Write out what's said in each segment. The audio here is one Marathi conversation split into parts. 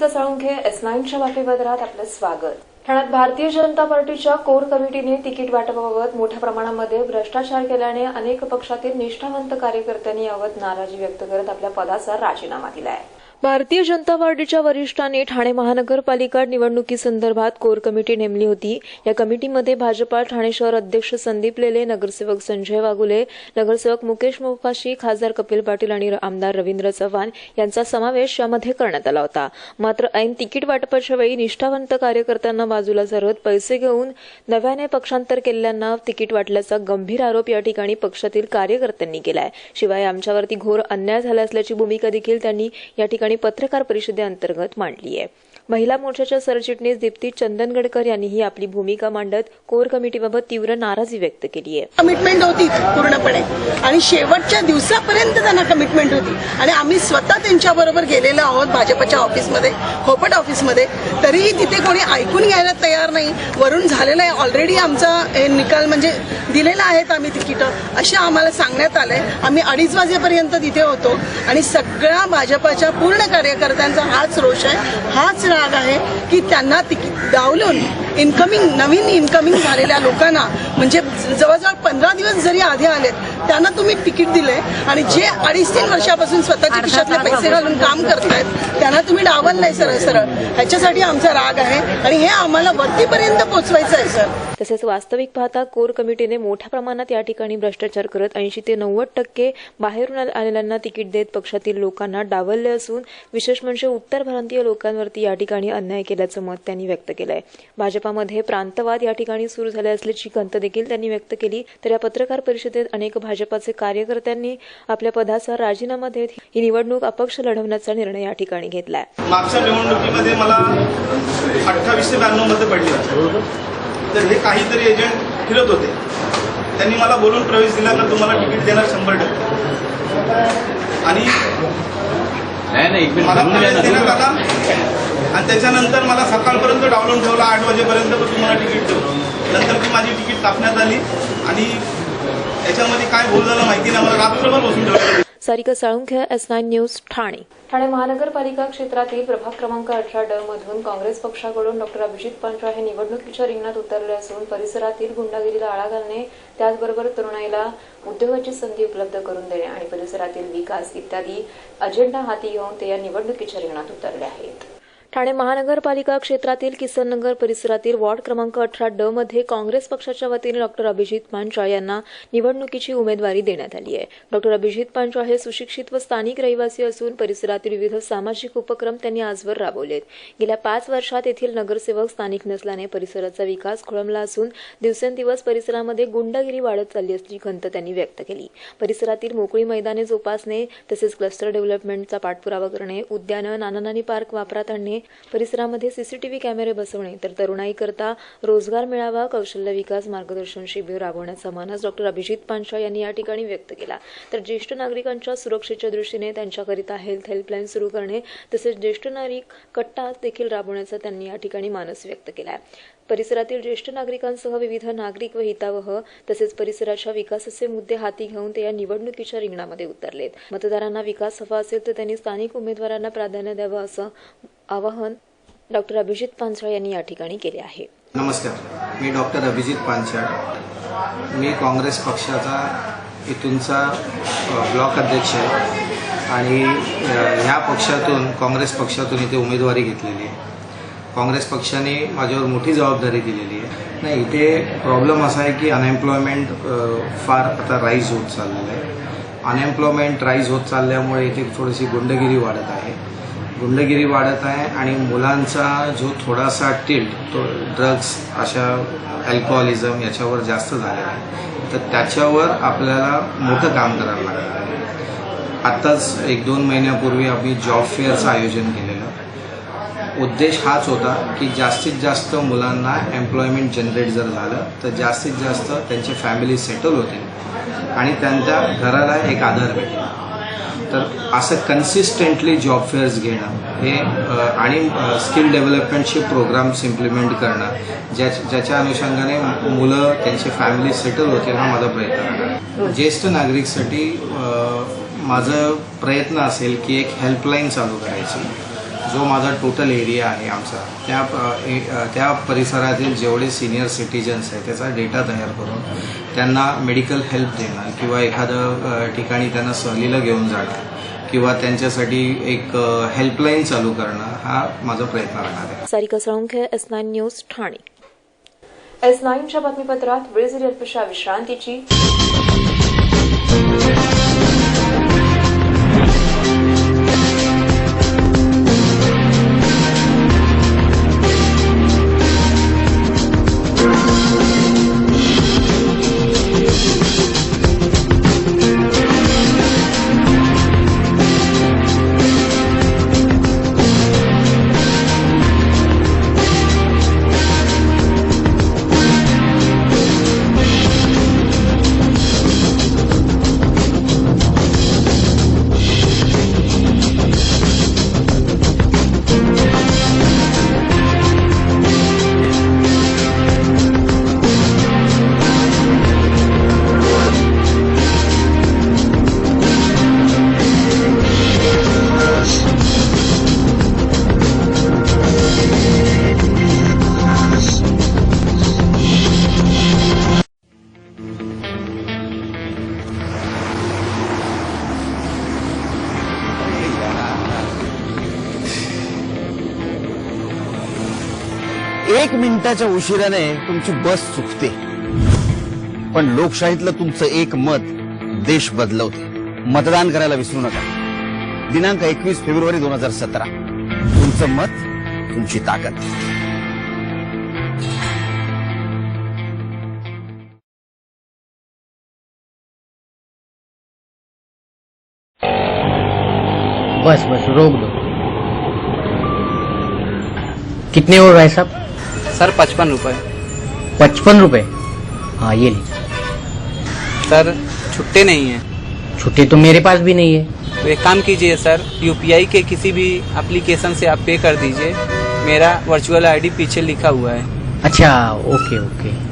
सारिका साळुंखे S9च्या बातमीपत्रात आपलं स्वागत। ठाण्यात भारतीय जनता पार्टीच्या कोर कमिटीने तिकीट वाटपाबाबत मोठ्या प्रमाणामध्ये भ्रष्टाचार केल्याने अनेक पक्षातील निष्ठावंत कार्यकर्त्यांनी याबाबत नाराजी व्यक्त करत आपल्या पदाचा राजीनामा दिलाय। भारतीय जनता पार्टीच्या वरिष्ठांनी ठाणे महानगरपालिका निवडणुकीसंदर्भात कोर कमिटी नेमली होती। या कमिटीमध्ये भाजपा ठाणे शहर अध्यक्ष संदीप लेले, नगरसेवक संजय वागुले, नगरसेवक मुकेश मोकाशी, खासदार कपिल पाटील आणि आमदार रवींद्र चव्हाण यांचा समावेश यामध्ये करण्यात आला होता। मात्र ऐन तिकीट वाटपाच्या वेळी निष्ठावंत कार्यकर्त्यांना बाजूला सरत पैसे घेऊन नव्याने पक्षांतर केलेल्यांना तिकीट वाटल्याचा गंभीर आरोप या ठिकाणी पक्षातील कार्यकर्त्यांनी केलाय। शिवाय आमच्यावरती घोर अन्याय झाला असल्याची भूमिका देखील त्यांनी या ठिकाणी पत्रकार परिषदेअंतर्गत मांडली आहे। महिला मोर्चाच्या सरचिटणीस दीप्ती चंदनगडकर यांनीही आपली भूमिका मांडत कोर कमिटीबाबत तीव्र नाराजी व्यक्त केली आहे। कमिटमेंट होती पूर्णपणे आणि शेवटच्या दिवसापर्यंत त्यांना कमिटमेंट होती आणि आम्ही स्वतः त्यांच्याबरोबर गेलेलो आहोत भाजपच्या ऑफिसमध्ये, खोपट ऑफिसमध्ये, तरीही तिथे कोणी ऐकून घ्यायला तयार नाही। वरून झालेला आहे ऑलरेडी आमचा निकाल म्हणजे दिलेला आहेत आम्ही तिकीटं अशा आम्हाला सांगण्यात आलंय। आम्ही 2:30 वाजेपर्यंत तिथे होतो आणि सगळ्या भाजपच्या पूर्ण कार्यकर्त्यांचा हाच रोष आहे, हाच राग आहे की त्यांना तिकीट डावलून नवीन इन्कमिंग झालेल्या लोकांना म्हणजे जवळजवळ 15 दिवस जरी आधी आलेत त्यांना तुम्ही तिकीट दिले आणि जे 2.5-3 वर्षापासून स्वतःच्या खिशातले पैसे घालून काम करतायत त्यांना तुम्ही डावल नाही सरळ सरळ। ह्याच्यासाठी आमचा राग आहे आणि हे आम्हाला वरतीपर्यंत पोहोचवायचं आहे सर। तसेच वास्तविक पाहता कोर कमिटीने मोठ्या प्रमाणात या ठिकाणी भ्रष्टाचार करत 80 ते 90% बाहेरून आलेल्यांना तिकीट देत पक्षातील लोकांना डावलले असून विशेष म्हणजे उत्तर भारतीय लोकांवरती या ठिकाणी अन्याय केल्याचं मत त्यांनी व्यक्त केलंय। भाजपामध्ये प्रांतवाद या ठिकाणी सुरू झाले असल्याची खंत देखील त्यांनी व्यक्त केली। तर या पत्रकार परिषदेत अनेक भाजपाचे कार्यकर्त्यांनी आपल्या पदाचा राजीनामा देत ही निवडणूक अपक्ष लढवण्याचा निर्णय या ठिकाणी घेतलाय। मागच्या निवडणुकीमध्ये मला 28 ते 92 मध्ये पडले, तर हे काहीतरी एजंट फिरत होते, त्यांनी मला बोलून प्रवेश दिला तर तुम्हाला तिकीट देणार 100% आणि मला प्रवेश देण्यात आला आणि त्याच्यानंतर मला सकाळपर्यंत डावलून ठेवला 8 वाजेपर्यंत तुम्हाला तिकीट देऊ। नंतर ती माझी तिकीट कापण्यात आली आणि याच्यामध्ये काय भूल झालं माहिती नाही, मला रात्रभर बसून ठेवलं। Sarika Salunkhe S9 news Thane. ठाणे महानगरपालिका क्षेत्रातील प्रभाग क्रमांक 18D मधून काँग्रेस पक्षाकडून डॉ. अभिजित पांचाळ हे निवडणुकीच्या रिंगणात उतरले असून परिसरातील गुंडागिरीला आळा घालणे, त्याचबरोबर तरुणाईला उद्योगाची संधी उपलब्ध करून देणे आणि परिसरातील विकास इत्यादी अजेंडा हाती घेऊन ते या निवडणुकीच्या रिंगणात उतरले आहेत। ठाणे महानगरपालिका क्षेत्रातील किसननगर परिसरातील वॉर्ड क्रमांक 18D मध्ये काँग्रेस पक्षाच्या वतीने डॉ. अभिजित पांचाळ यांना निवडणुकीची उमेदवारी देण्यात आली आहे। डॉ. अभिजित पांचाळ हे सुशिक्षित व स्थानिक रहिवासी असून परिसरातील विविध सामाजिक उपक्रम त्यांनी आजवर राबवलेत। गेल्या 5 वर्षात येथील नगरसेवक स्थानिक नसल्याने परिसराचा विकास खोळंबला असून दिवसेंदिवस परिसरामध्ये गुंडागिरी वाढत चालली असल्याची खंत त्यांनी व्यक्त केली। परिसरातील मोकळी मैदाने जोपासणे तसेच क्लस्टर डेव्हलपमेंटचा पाठपुरावा करणे, उद्यानं, नाना-नानी पार्क वापरात आणणे, परिसरामध्ये सीसीटीव्ही कॅमेरे बसवणे, तर तरुणाईकरता रोजगार मेळावा, कौशल्य विकास मार्गदर्शन शिबिर राबवण्याचा मानस डॉ. अभिजित पांचाळ यांनी या ठिकाणी व्यक्त केला। तर ज्येष्ठ नागरिकांच्या सुरक्षेच्या दृष्टीने त्यांच्याकरिता हेल्थ हेल्पलाईन सुरू करणे तसेच ज्येष्ठ नागरिक कट्टा देखील राबवण्याचा त्यांनी या ठिकाणी मानस व्यक्त केला। परिसरातील ज्येष्ठ नागरिकांसह विविध नागरिक व हितावह तसेच परिसराच्या विकासाचे मुद्दे हाती घेऊन ते या निवडणुकीच्या रिंगणामध्ये उतरलेत। मतदारांना विकास हवा असेल तर त्यांनी स्थानिक उमेदवारांना प्राधान्य द्यावं असं आवाहन डॉ. अभिजित पांचाळ यांनी या ठिकाणी केले आहे। नमस्कार, मी डॉ. अभिजित पांचाळ, मी काँग्रेस पक्षाचा इथूनचा ब्लॉक अध्यक्ष आहे आणि ह्या पक्षातून काँग्रेस पक्षातून इथे उमेदवारी घेतलेली आहे। काँग्रेस पक्षाने माझ्यावर मोठी जबाबदारी दिलेली आहे। नाही, इथे प्रॉब्लेम असा आहे की अनएम्प्लॉयमेंट फार आता राईज होत चाललेलं आहे। अनएम्प्लॉयमेंट राईज होत चालल्यामुळे इथे थोडीशी गुंडगिरी वाढत आहे आणि मुलांचा जो थोडासा टिल्ट तो ड्रग्स अशा अल्कोहोलिझम याच्यावर जास्त झालेला आहे, तर त्याच्यावर आपल्याला मोठं काम करावं लागणार आहे। आत्ताच 1-2 महिन्यापूर्वी आम्ही जॉब फेअरचं आयोजन केलेलं। उद्देश हाच होता की जास्तीत जास्त मुलांना एम्प्लॉयमेंट जनरेट जर झालं तर जास्तीत जास्त त्यांचे फॅमिली सेटल होतील आणि त्यांच्या घराला एक आधार भेटेल। तर असं कन्सिस्टंटली जॉब फेअर्स घेणं हे आणि स्किल डेव्हलपमेंटचे प्रोग्राम्स इम्प्लिमेंट करणं ज्याच्या अनुषंगाने मुलं त्यांचे फॅमिली सेटल होतील हा माझा प्रयत्न आहे। ज्येष्ठ नागरिकसाठी माझा प्रयत्न असेल की एक हेल्पलाईन चालू करायची जो माझा टोटल एरिया आहे आमचा त्या परिसरातील जेवढे सिनियर सिटीजन्स आहेत त्याचा डेटा तयार करून त्यांना मेडिकल हेल्प देणं किंवा एखादं ठिकाणी त्यांना सहलीला घेऊन जाणं किंवा त्यांच्यासाठी एक हेल्पलाईन चालू करणं हा माझा प्रयत्न राहणार आहे. Sarika Salunkhe, S9 news, Thane. S9च्या बातमीपत्रात वेळ झाली अल्पशा विश्रांतीची. एक मिनिटाच्या उशिराने तुमची बस चुकते, पण लोकशाहीतलं तुमचं एक मत देश बदलवते. मतदान करायला विसरू नका. दिनांक 21 फेब्रुवारी 2017. तुमचं मत, तुमची ताकद. बस बस रोक दो. कितने हो भाई साहब? सर 55 रुपए. 55 रुपए? हाँ ये लीजिए. सर छुट्टे नहीं है. छुट्टी तो मेरे पास भी नहीं है. तो एक काम कीजिए सर, यूपीआई के किसी भी एप्लीकेशन से आप पे कर दीजिए. मेरा वर्चुअल आईडी पीछे लिखा हुआ है. अच्छा ओके ओके.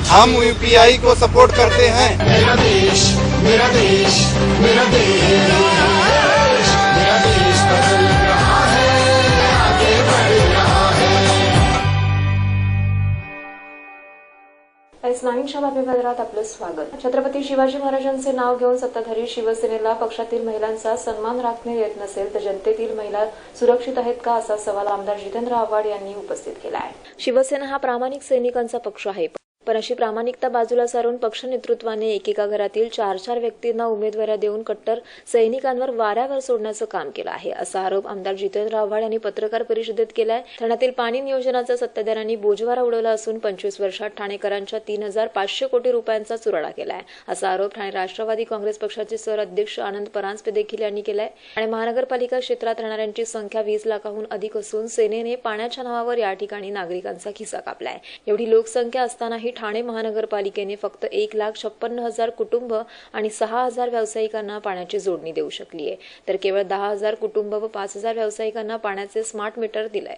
हम यूपीआई को सपोर्ट करते हैं. मेरा देश, मेरा देश, मेरा देश, मेरा देश बदल रहा है, आगे बढ़ रहा है. S9च्या बातमीपत्रात आपलं स्वागत. छत्रपती शिवाजी महाराजांचे नाव घेऊन सत्ताधारी शिवसेनेला पक्षातील महिलांचा सन्मान राखणे येत नसेल तर जनतेतील महिला सुरक्षित आहेत का, असा सवाल आमदार जितेंद्र आव्हाड यांनी उपस्थित केला आहे. शिवसेना हा प्रामाणिक सैनिकांचा पक्ष आहे, पण अशी प्रामाणिकता बाजूला सारून पक्ष नेतृत्वाने एकेका घरातील 4-4 व्यक्तींना उमेदवारी देऊन कट्टर सैनिकांवर वाऱ्यावर सोडण्याचं काम केलं आहे, असा आरोप आमदार जितेंद्र आव्हाड यांनी पत्रकार परिषदेत केलाय. ठाण्यातील पाणी नियोजनाचा सत्ताधाऱ्यांनी बोजवारा उडवला असून 25 वर्षात ठाणेकरांच्या 3,500 कोटी रुपयांचा चुराडा केलाय, असा आरोप ठाणे राष्ट्रवादी काँग्रेस पक्षाचे सरअध्यक्ष आनंद परांजपे देखील यांनी केलाय. आणि महानगरपालिका क्षेत्रात राहणाऱ्यांची संख्या 20 लाखाहून अधिक असून सेनेने पाण्याच्या नावावर या ठिकाणी नागरिकांचा खिसा कापलाय. एवढी लोकसंख्या असतानाही ठाणे महानगरपालिकेने फक्त 1,56,000 कुटुंब आणि 6,000 व्यावसायिकांना पाण्याची जोडणी देऊ शकली आहे, तर केवळ 10,000 कुटुंब व 5,000 व्यावसायिकांना पाण्याचे स्मार्ट मीटर दिलंय.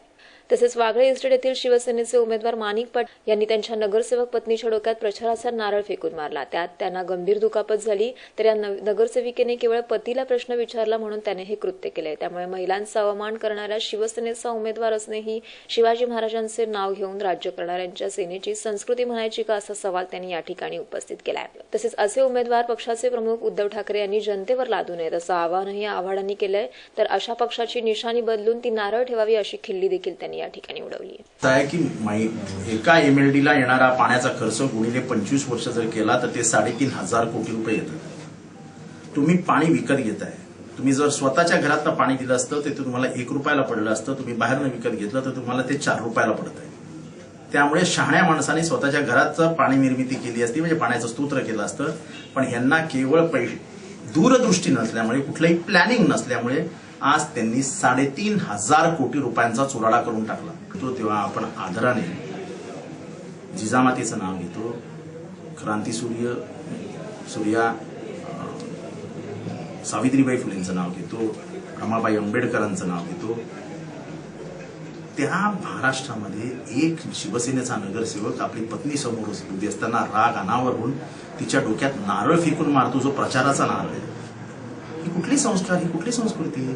तसेच वागळे इस्टेट येथील शिवसेनेचे उमेदवार माणिक पाटील यांनी त्यांच्या नगरसेवक पत्नीच्या डोक्यात प्रचाराचा नारळ फेकून मारला. त्यात त्यांना गंभीर दुखापत झाली, तर या नगरसेविकेने केवळ पतीला प्रश्न विचारला म्हणून त्याने हे कृत्य केले. त्यामुळे महिलांचा अवमान करणाऱ्या शिवसेनेचा उमेदवार असूनही शिवाजी महाराजांचे नाव घेऊन राज्य करणाऱ्यांच्या सेनेची संस्कृती म्हणायची का, असा सवाल त्यांनी या ठिकाणी उपस्थित केला आहे. तसेच असे उमेदवार पक्षाचे प्रमुख उद्धव ठाकरे यांनी जनतेवर लादू नयेत असं आवाहनही आव्हाडांनी केलंय. तर अशा पक्षाची निशाणी बदलून ती नारळ ठेवावी अशी खिल्ली देखील त्यांनी या ठिकाणी उडवली आहे की एका MLD ला येणारा पाण्याचा खर्च गुणिले 25 वर्ष जर केला तर ते 3,500 कोटी रुपये येतात. तुम्ही पाणी विकत घेताय. तुम्ही जर स्वतःच्या घरातनं पाणी दिलं असतं ते तुम्हाला 1 रुपयाला पडलं असतं. तुम्ही बाहेरनं विकत घेतलं तर तुम्हाला ते 4 रुपयाला पडत आहे. त्यामुळे शहाण्या माणसाने स्वतःच्या घराचं पाणी निर्मिती केली असती, म्हणजे पाण्याचं स्तोत्र केलं असतं. पण यांना केवळ दूरदृष्टी नसल्यामुळे, कुठलंही प्लॅनिंग नसल्यामुळे आज त्यांनी 3,500 कोटी रुपयांचा चुराडा करून टाकला. तो तेव्हा आपण आदराने जिजामातेचं नाव घेतो, क्रांतीसूर्या सावित्रीबाई फुलेंचं नाव घेतो, रमाबाई आंबेडकरांचं नाव घेतो. त्या महाराष्ट्रामध्ये एक शिवसेनेचा नगरसेवक आपली पत्नी समोर उभी असताना राग अनावर होऊन तिच्या डोक्यात नारळ फेकून मारतो, जो प्रचाराचा नारळ आहे. ही कुठली संस्कार, ही कुठली संस्कृती आहे?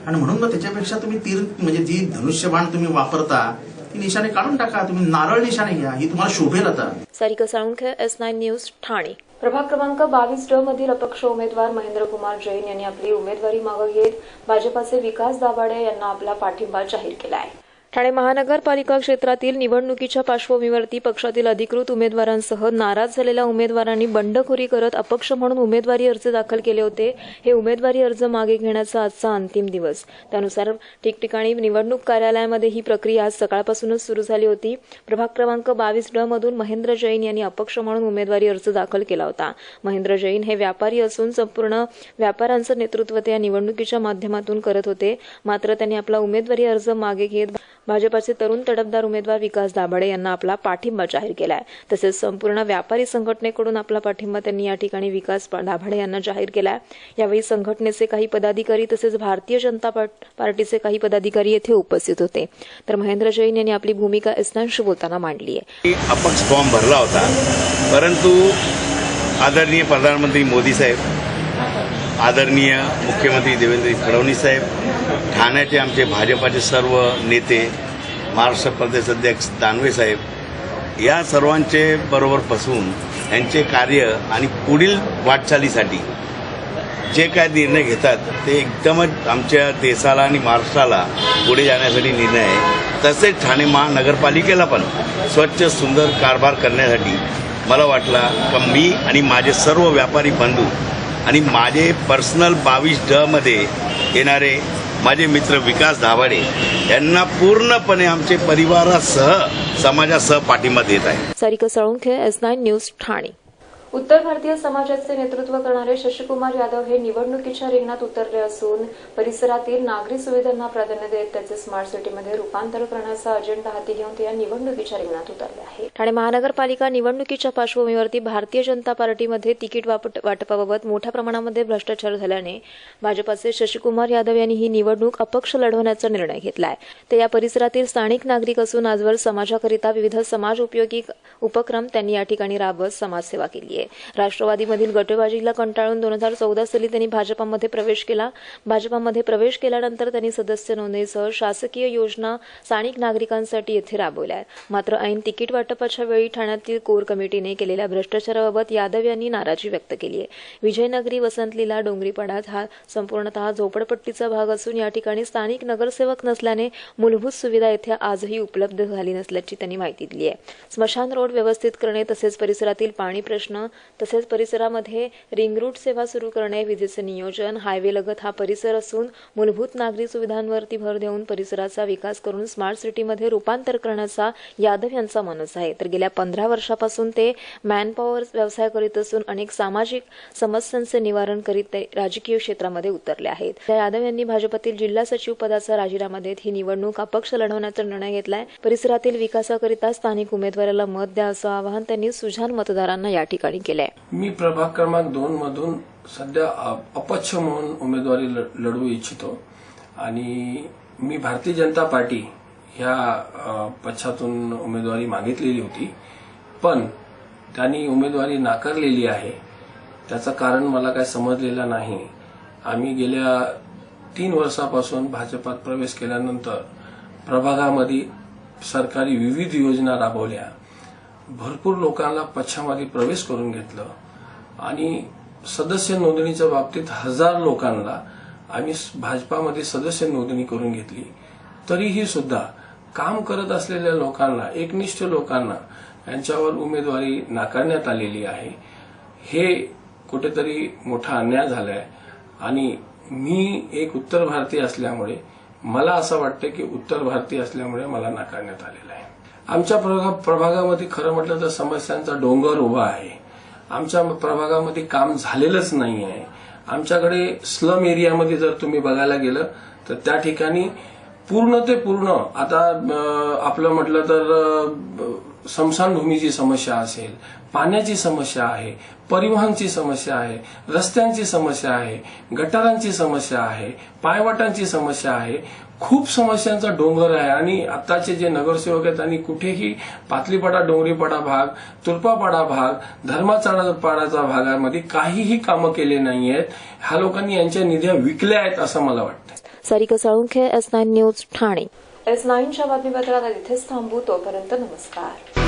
आणि म्हणून मग त्याच्यापेक्षा तुम्ही तीर, म्हणजे जी धनुष्यबाण तुम्ही वापरता ती निशाणे काढून टाका. तुम्ही नारळ निशाणे घ्या, ही तुम्हाला शोभेल. आता सारिका साळुंखे, S9 न्यूज, ठाणे. प्रभाग क्रमांक 22 मधील अपक्ष उमेदवार महेंद्रकुमार जैन यांनी आपली उमेदवारी मागे घेत भाजपाचे विकास दाभाडे यांना आपला पाठिंबा जाहीर केला आहे. ठाणे महानगरपालिका क्षेत्रातील निवडणुकीच्या पार्श्वभूमीवरती पक्षातील अधिकृत उमेदवारांसह नाराज झालेल्या उमेदवारांनी बंडखोरी करत अपक्ष म्हणून उमेदवारी अर्ज दाखल केले होते. हे उमेदवारी अर्ज मागे घेण्याचा आजचा अंतिम दिवस. त्यानुसार ठिकठिकाणी निवडणूक कार्यालयामध्ये ही प्रक्रिया आज सकाळपासूनच सुरू झाली होती. प्रभाग क्रमांक 22 मधून महेंद्र जैन यांनी अपक्ष म्हणून उमेदवारी अर्ज दाखल केला होता. महेंद्र जैन हे व्यापारी असून संपूर्ण व्यापाऱ्यांचं नेतृत्व ते या निवडणुकीच्या माध्यमातून करत होते. मात्र त्यांनी आपला उमेदवारी अर्ज मागे घेत भाजपाचे तरुण तडफदार उमेदवार विकास दाभाडे यांना आपला पाठिंबा जाहीर केला आहे. तसेच संपूर्ण व्यापारी संघटनेकडून आपला पाठिंबा त्यांनी या ठिकाणी विकास दाभाडे यांना जाहीर केला आहे. यावेळी संघटनेचे काही पदाधिकारी तसेच भारतीय जनता पार्टीचे काही पदाधिकारी येथे उपस्थित होते. तर महेंद्र जैन यांनी आपली भूमिका S9शी बोलताना मांडली आहे. अपक्ष फॉर्म भरला होता, परंतु आदरणीय प्रधानमंत्री मोदी साहेब, आदरणीय मुख्यमंत्री देवेंद्र फडणवीस साहेब, ठाण्याचे आमचे भाजपाचे सर्व नेते, महाराष्ट्र प्रदेश अध्यक्ष दानवे साहेब, या सर्वांचे बरोबर बसून यांचे कार्य आणि पुढील वाटचालीसाठी जे काय निर्णय घेतात ते एकदमच आमच्या देशाला आणि महाराष्ट्राला पुढे जाण्यासाठी निर्णय आहे. तसेच ठाणे महानगरपालिकेला पण स्वच्छ सुंदर कारभार करण्यासाठी मला वाटला की मी आणि माझे सर्व व्यापारी बंधू आणि माझे पर्सनल 22 मध्ये येणारे माझे मित्र विकास दाभाडे यांना पूर्णपणे आमचे परिवारासह समाजासह पाठिंबा देत आहे. Sarika Salunkhe, S9 news, Thane. उत्तर भारतीय समाजाचे नेतृत्व करणारे शशिकुमार यादव हे निवडणुकीच्या रिंगणात उतरले असून परिसरातील नागरी सुविधांना प्राधान्य देत त्याचे स्मार्ट सिटीमध्ये रूपांतर करण्याचा अजेंडा हाती घेऊन ते या निवडणुकीच्या रिंगणात उतरले आहे. ठाणे महानगरपालिका निवडणुकीच्या पार्श्वभूमीवरती भारतीय जनता पार्टीमध्ये तिकीट वाटपाबाबत मोठ्या प्रमाणामध्ये भ्रष्टाचार झाल्याने भाजपाचे शशिकुमार यादव यांनी ही निवडणूक अपक्ष लढवण्याचा निर्णय घेतला आहे. ते या परिसरातील स्थानिक नागरिक असून आजवर समाजाकरिता विविध समाज उपयोगी उपक्रम त्यांनी या ठिकाणी राबवत समाजसेवा केली आहे. राष्ट्रवादीमधील गटबाजीला कंटाळून 2014 साली त्यांनी भाजपामध्ये प्रवेश केला. भाजपामध्ये प्रवेश केल्यानंतर त्यांनी सदस्य नोंदणीसह शासकीय योजना स्थानिक नागरिकांसाठी येथे राबवल्या आहेत. मात्र ऐन तिकीट वाटपाच्या वेळी ठाण्यातील कोर कमिटीने केलेल्या भ्रष्टाचाराबाबत यादव यांनी नाराजी व्यक्त केली आहे. विजयनगरी, वसंतलीला, डोंगरीपाडा हा संपूर्णतः झोपडपट्टीचा भाग असून या ठिकाणी स्थानिक नगरसेवक नसल्याने मूलभूत सुविधा येथे आजही उपलब्ध झाली नसल्याची त्यांनी माहिती दिली आहे. स्मशान रोड व्यवस्थित करणे तसेच परिसरातील पाणी प्रश्न तसेच परिसरामध्ये रिंग रूट सेवा सुरू करणे, विजेचे नियोजन, हायवे लगत हा परिसर असून मूलभूत नागरी सुविधांवरती भर देऊन परिसराचा विकास करून स्मार्ट सिटीमध्ये रूपांतर करण्याचा यादव यांचा मनस आहे. तर गेल्या 15 वर्षापासून ते मॅनपॉवर व्यवसाय करीत असून अनेक सामाजिक समस्यांचे निवारण करीत ते राजकीय क्षेत्रामध्ये उतरले आहेत. त्या यादव यांनी भाजपातील जिल्हा सचिव पदाचा राजीनामा देत ही निवडणूक अपक्ष लढवण्याचा निर्णय घेतलाय. परिसरातील विकासाकरिता स्थानिक उमेदवाराला मत द्या असं आवाहन त्यांनी सुजाण मतदारांना या ठिकाणी केलंय. मी प्रभाग क्रमांक 2 मधून सध्या अपक्ष म्हणून उमेदवारी लढवू इच्छितो आणि मी भारतीय जनता पार्टी ह्या पक्षातून उमेदवारी मागितलेली होती, पण त्यांनी उमेदवारी नाकारलेली आहे. त्याचं कारण मला काय समजलेलं नाही. आम्ही गेल्या 3 वर्षापासून भाजपात प्रवेश केल्यानंतर प्रभागामध्ये सरकारी विविध योजना राबवल्या, भरपूर लोकांना पक्षामध्ये प्रवेश करून घेतलं आणि सदस्य नोंदणीच्या बाबतीत 1000 लोकांना आम्ही भाजपामध्ये सदस्य नोंदणी करून घेतली. तरीही सुद्धा काम करत असलेल्या लोकांना, एकनिष्ठ लोकांना यांच्यावर उमेदवारी नाकारण्यात आलेली आहे. हे कुठेतरी मोठा अन्याय झालाय आणि मी एक उत्तर भारतीय असल्यामुळे मला असं वाटतं की उत्तर भारतीय असल्यामुळे मला नाकारण्यात आलेलं आहे. आमच्या प्रभागामध्ये खरं म्हटलं तर समस्यांचा डोंगर उभा आहे. आमच्या प्रभागामध्ये काम झालेलंच नाही आहे. आमच्याकडे स्लम एरियामध्ये जर तुम्ही बघायला गेलं तर त्या ठिकाणी पूर्ण ते पूर्ण आता आपलं म्हटलं तर स्मशानभूमीची समस्या असेल, पाण्याची समस्या आहे, परिवहनची समस्या आहे, रस्त्यांची समस्या आहे, गटारांची समस्या आहे, पायवाटांची समस्या आहे. खूप समस्यांचा डोंगर आहे आणि आताचे जे नगरसेवक आहेत त्यांनी कुठेही पातलीपाडा, डोंगरीपाडा भाग, तुर्पापाडा भाग, धर्माचापाडाचा भागामध्ये काहीही कामं केले नाही आहेत. ह्या लोकांनी यांच्या निध्या विकल्या आहेत असं मला वाटतं. Sarika Salunkhe, S9 news Thane. S9च्या बातमीपत्रात इथेच थांबू. तोपर्यंत नमस्कार.